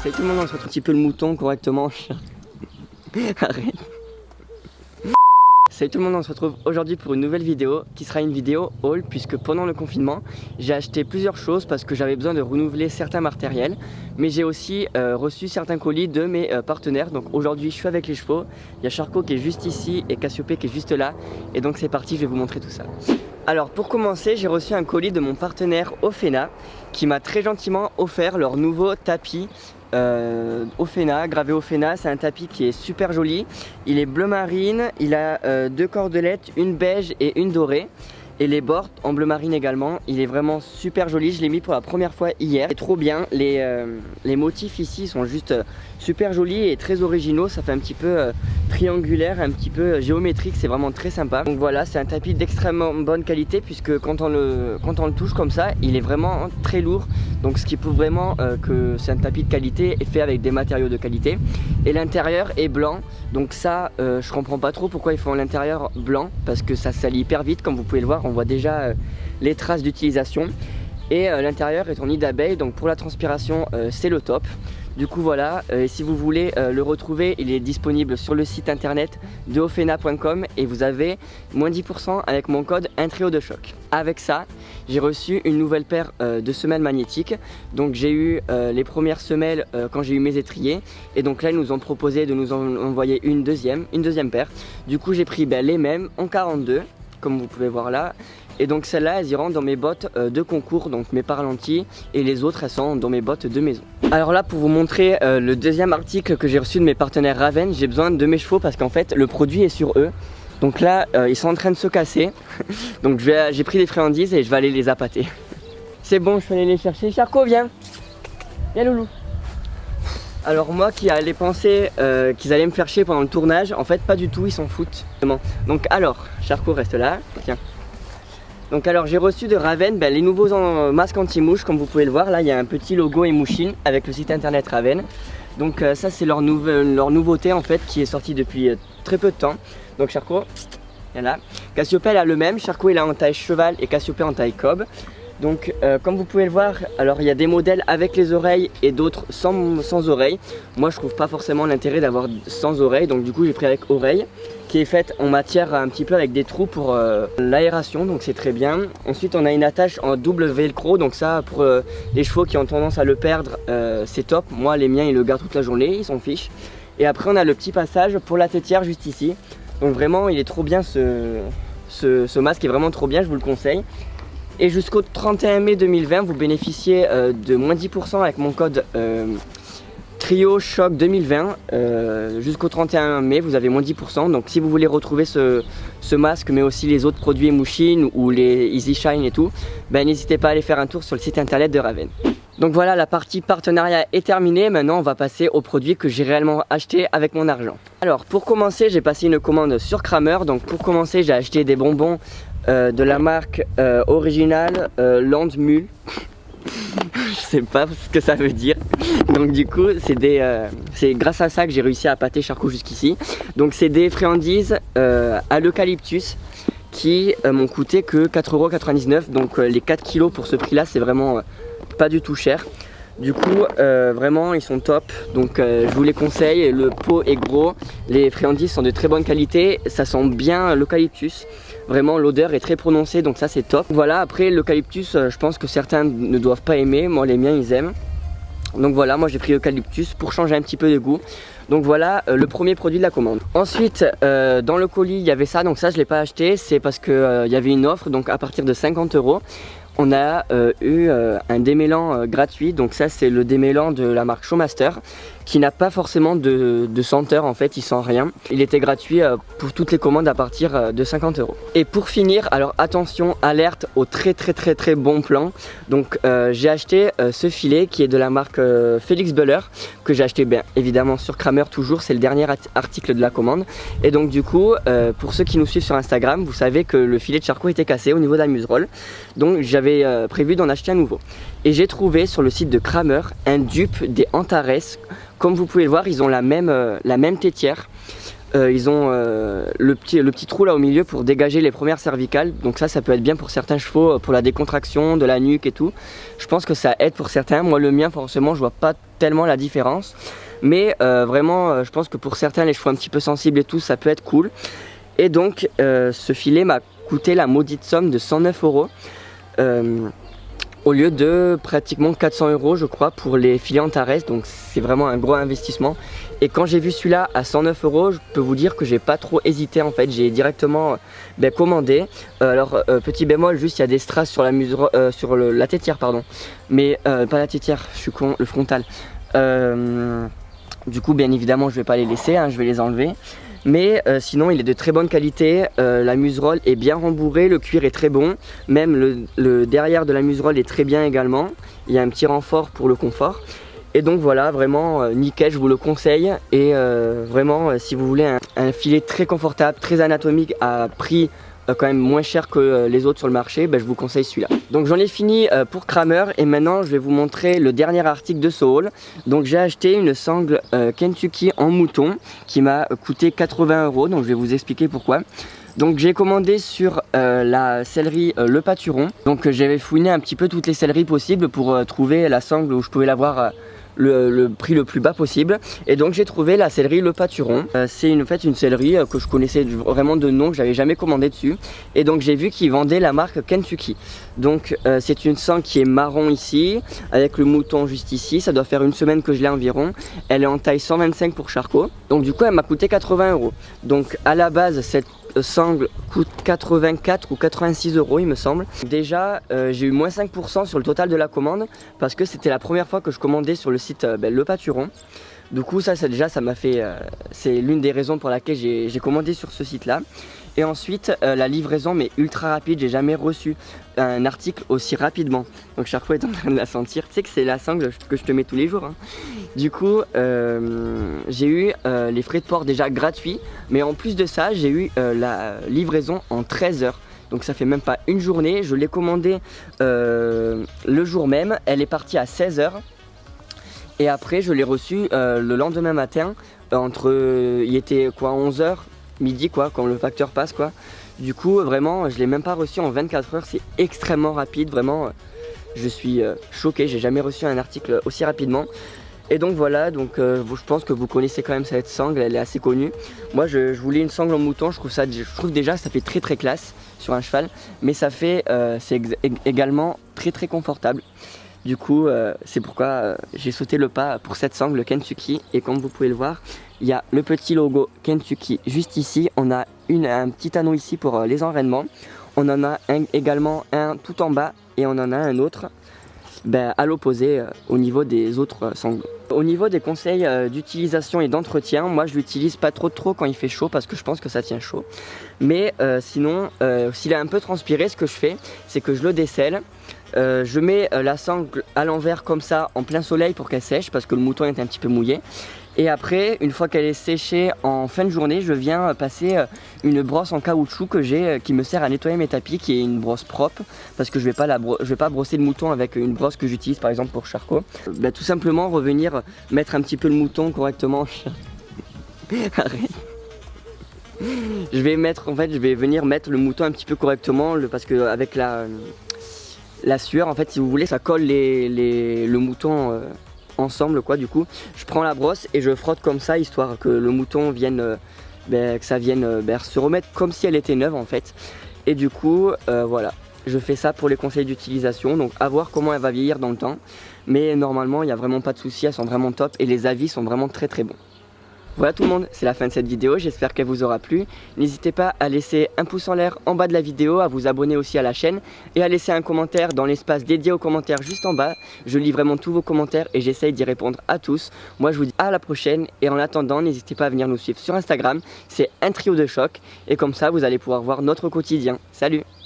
Salut tout le monde, on se retrouve un petit peu le mouton correctement. Arrête. Salut tout le monde, on se retrouve aujourd'hui pour une nouvelle vidéo qui sera une vidéo haul, puisque pendant le confinement j'ai acheté plusieurs choses parce que j'avais besoin de renouveler certains matériels, mais j'ai aussi reçu certains colis de mes partenaires. Donc aujourd'hui je suis avec les chevaux, il y a Charcot qui est juste ici et Cassiopée qui est juste là, et donc c'est parti, je vais vous montrer tout ça. Alors pour commencer, j'ai reçu un colis de mon partenaire Ofena qui m'a très gentiment offert leur nouveau tapis Ofena, gravé Ofena. C'est un tapis qui est super joli, il est bleu marine, il a deux cordelettes, une beige et une dorée, et les bords en bleu marine également. Il est vraiment super joli, je l'ai mis pour la première fois hier, c'est trop bien. Les motifs ici sont juste super jolis et très originaux, ça fait un petit peu triangulaire, un petit peu géométrique, c'est vraiment très sympa. Donc voilà, c'est un tapis d'extrêmement bonne qualité, puisque quand on le touche comme ça, il est vraiment très lourd, donc ce qui prouve vraiment que c'est un tapis de qualité et fait avec des matériaux de qualité. Et l'intérieur est blanc, donc ça je comprends pas trop pourquoi ils font l'intérieur blanc, parce que ça salit hyper vite. Comme vous pouvez le voir, on voit déjà les traces d'utilisation, et l'intérieur est en nid d'abeille, donc pour la transpiration c'est le top. Du coup voilà, si vous voulez le retrouver, il est disponible sur le site internet de ofena.com et vous avez moins 10% avec mon code Intrio de choc. Avec ça, j'ai reçu une nouvelle paire de semelles magnétiques. Donc j'ai eu les premières semelles quand j'ai eu mes étriers, et donc là ils nous ont proposé de nous en envoyer une deuxième paire. Du coup j'ai pris les mêmes en 42, comme vous pouvez voir là. Et donc celles-là, elles iront dans mes bottes de concours, donc mes Paralanti, et les autres, elles sont dans mes bottes de maison. Alors là, pour vous montrer le deuxième article que j'ai reçu de mes partenaires Raven, j'ai besoin de mes chevaux parce qu'en fait, le produit est sur eux. Donc là, ils sont en train de se casser. Donc j'ai pris des friandises et je vais aller les appâter. C'est bon, je vais aller les chercher. Charcot, viens. Viens, loulou. Alors moi qui allais penser qu'ils allaient me faire chier pendant le tournage, en fait pas du tout, ils s'en foutent. Donc alors, Charcot reste là, tiens. Donc alors j'ai reçu de Raven les nouveaux masques anti-mouche. Comme vous pouvez le voir, là il y a un petit logo Emouchine avec le site internet Raven. Donc ça c'est leur nouveauté en fait, qui est sortie depuis très peu de temps. Donc Charcot, là. Cassiopée elle a le même, Charcot il a en taille cheval et Cassiopée en taille cob. Donc comme vous pouvez le voir, alors il y a des modèles avec les oreilles et d'autres sans oreilles. Moi je trouve pas forcément l'intérêt d'avoir sans oreilles, donc du coup j'ai pris avec oreille, qui est faite en matière un petit peu avec des trous pour l'aération, donc c'est très bien. Ensuite on a une attache en double velcro, donc ça pour les chevaux qui ont tendance à le perdre, c'est top. Moi les miens ils le gardent toute la journée, ils s'en fichent. Et après on a le petit passage pour la tétière juste ici. Donc vraiment il est trop bien, ce masque est vraiment trop bien, je vous le conseille. Et jusqu'au 31 mai 2020, vous bénéficiez de moins 10% avec mon code Trio Choc 2020. Jusqu'au 31 mai, vous avez moins 10%. Donc si vous voulez retrouver ce masque, mais aussi les autres produits Emouchine ou les Easy Shine et tout, n'hésitez pas à aller faire un tour sur le site internet de Raven. Donc voilà, la partie partenariat est terminée. Maintenant on va passer aux produits que j'ai réellement achetés avec mon argent. Alors pour commencer, j'ai passé une commande sur Kramer. Donc pour commencer, j'ai acheté des bonbons de la marque originale Landmule. Je sais pas ce que ça veut dire. Donc du coup c'est grâce à ça que j'ai réussi à appâter Charcot jusqu'ici. Donc c'est des friandises à l'eucalyptus qui m'ont coûté que 4,99 €. Donc les 4 kilos pour ce prix là, c'est vraiment pas du tout cher. Du coup vraiment ils sont top, donc je vous les conseille. Le pot est gros, les friandises sont de très bonne qualité, ça sent bien l'eucalyptus. Vraiment l'odeur est très prononcée, donc ça c'est top. Voilà, après l'eucalyptus je pense que certains ne doivent pas aimer, moi les miens ils aiment. Donc voilà, moi j'ai pris l'eucalyptus pour changer un petit peu de goût. Donc voilà le premier produit de la commande. Ensuite dans le colis il y avait ça, donc ça je l'ai pas acheté, c'est parce que il y avait une offre, donc à partir de 50 €. On a eu un démêlant gratuit, donc ça c'est le démêlant de la marque Showmaster, qui n'a pas forcément de senteur, en fait il sent rien. Il était gratuit pour toutes les commandes à partir de 50 €. Et pour finir, alors attention, alerte au très bon plan. Donc j'ai acheté ce filet qui est de la marque Felix Buller, que j'ai acheté bien évidemment sur Kramer toujours, c'est le dernier article de la commande. Et donc du coup pour ceux qui nous suivent sur Instagram, vous savez que le filet de Charcot était cassé au niveau de la muserolle, donc j'avais prévu d'en acheter un nouveau. Et j'ai trouvé sur le site de Kramer un dupe des Antares. Comme vous pouvez le voir, ils ont la même tétière. ils ont le petit trou là au milieu pour dégager les premières cervicales. Donc ça peut être bien pour certains chevaux, pour la décontraction de la nuque et tout. Je pense que ça aide pour certains. Moi le mien forcément je vois pas tellement la différence. Mais vraiment je pense que pour certains, les chevaux un petit peu sensibles et tout, ça peut être cool. Et donc ce filet m'a coûté la maudite somme de 109 €. Au lieu de pratiquement 400 € je crois pour les filets Antares, donc c'est vraiment un gros investissement. Et quand j'ai vu celui-là à 109 €, je peux vous dire que j'ai pas trop hésité en fait, j'ai directement commandé. Alors petit bémol, juste il y a des strass sur la sur la tétière pardon, mais pas la tétière, je suis con, le frontal. Du coup bien évidemment je vais pas les laisser, hein, je vais les enlever. Mais sinon il est de très bonne qualité, la muserolle est bien rembourrée, le cuir est très bon, même le derrière de la muserolle est très bien également, il y a un petit renfort pour le confort. Et donc voilà, vraiment nickel, je vous le conseille. Et vraiment si vous voulez un filet très confortable, très anatomique à prix quand même moins cher que les autres sur le marché, je vous conseille celui-là. Donc j'en ai fini pour Kramer et maintenant je vais vous montrer le dernier article de ce haul. Donc j'ai acheté une sangle Kentucky en mouton qui m'a coûté 80 €, donc je vais vous expliquer pourquoi. Donc j'ai commandé sur la sellerie Le Pâturon. Donc j'avais fouiné un petit peu toutes les selleries possibles pour trouver la sangle où je pouvais l'avoir le prix le plus bas possible. Et donc j'ai trouvé la sellerie Le Pâturon. C'est en fait une sellerie que je connaissais vraiment de nom, que j'avais jamais commandé dessus. Et donc j'ai vu qu'ils vendaient la marque Kentucky. Donc c'est une sangle qui est marron ici, avec le mouton juste ici. Ça doit faire une semaine que je l'ai environ. Elle est en taille 125 pour Charcot. Donc du coup elle m'a coûté 80 €. Donc à la base cette sangle coûte 84 ou 86 € il me semble. Déjà j'ai eu moins 5% sur le total de la commande parce que c'était la première fois que je commandais sur le site Le Pâturon. Du coup ça m'a fait, c'est l'une des raisons pour laquelle j'ai commandé sur ce site là. Et ensuite la livraison mais ultra rapide, j'ai jamais reçu un article aussi rapidement. Donc chaque fois est en train de la sentir, tu sais que c'est la sangle que je te mets tous les jours hein. Du coup j'ai eu les frais de port déjà gratuits, mais en plus de ça j'ai eu la livraison en 13 heures. Donc ça fait même pas une journée, je l'ai commandé le jour même, elle est partie à 16 heures. Et après je l'ai reçue le lendemain matin, il était quoi 11 heures, midi quoi, quand le facteur passe quoi. Du coup vraiment je l'ai même pas reçu en 24 heures, c'est extrêmement rapide, vraiment je suis choqué, j'ai jamais reçu un article aussi rapidement. Et donc voilà, donc je pense que vous connaissez quand même cette sangle, elle est assez connue. Moi je voulais une sangle en mouton, je trouve déjà ça fait très classe sur un cheval, mais ça fait c'est également très confortable. Du coup c'est pourquoi j'ai sauté le pas pour cette sangle Kentucky. Et comme vous pouvez le voir, il y a le petit logo Kentucky juste ici. On a un petit anneau ici pour les enraînements. On en a également un tout en bas et on en a un autre à l'opposé au niveau des autres sangles. Au niveau des conseils d'utilisation et d'entretien, moi je l'utilise pas trop quand il fait chaud parce que je pense que ça tient chaud. Mais sinon, s'il a un peu transpiré, ce que je fais, c'est que je le décèle. Je mets la sangle à l'envers comme ça en plein soleil pour qu'elle sèche parce que le mouton est un petit peu mouillé. Et après, une fois qu'elle est séchée en fin de journée, je viens passer une brosse en caoutchouc que j'ai qui me sert à nettoyer mes tapis, qui est une brosse propre parce que je vais pas brosser le mouton avec une brosse que j'utilise par exemple pour Charcot. Tout simplement revenir mettre un petit peu le mouton correctement. Arrête. Je vais venir mettre le mouton un petit peu correctement parce que avec la sueur en fait, si vous voulez, ça colle le mouton ensemble quoi. Du coup je prends la brosse et je frotte comme ça histoire que le mouton vienne que ça vienne se remettre comme si elle était neuve en fait. Et du coup voilà, je fais ça pour les conseils d'utilisation. Donc à voir comment elle va vieillir dans le temps, mais normalement il n'y a vraiment pas de souci, elles sont vraiment top et les avis sont vraiment très bons. Voilà tout le monde, c'est la fin de cette vidéo, j'espère qu'elle vous aura plu. N'hésitez pas à laisser un pouce en l'air en bas de la vidéo, à vous abonner aussi à la chaîne et à laisser un commentaire dans l'espace dédié aux commentaires juste en bas. Je lis vraiment tous vos commentaires et j'essaye d'y répondre à tous. Moi je vous dis à la prochaine et en attendant n'hésitez pas à venir nous suivre sur Instagram, c'est un trio de choc et comme ça vous allez pouvoir voir notre quotidien. Salut!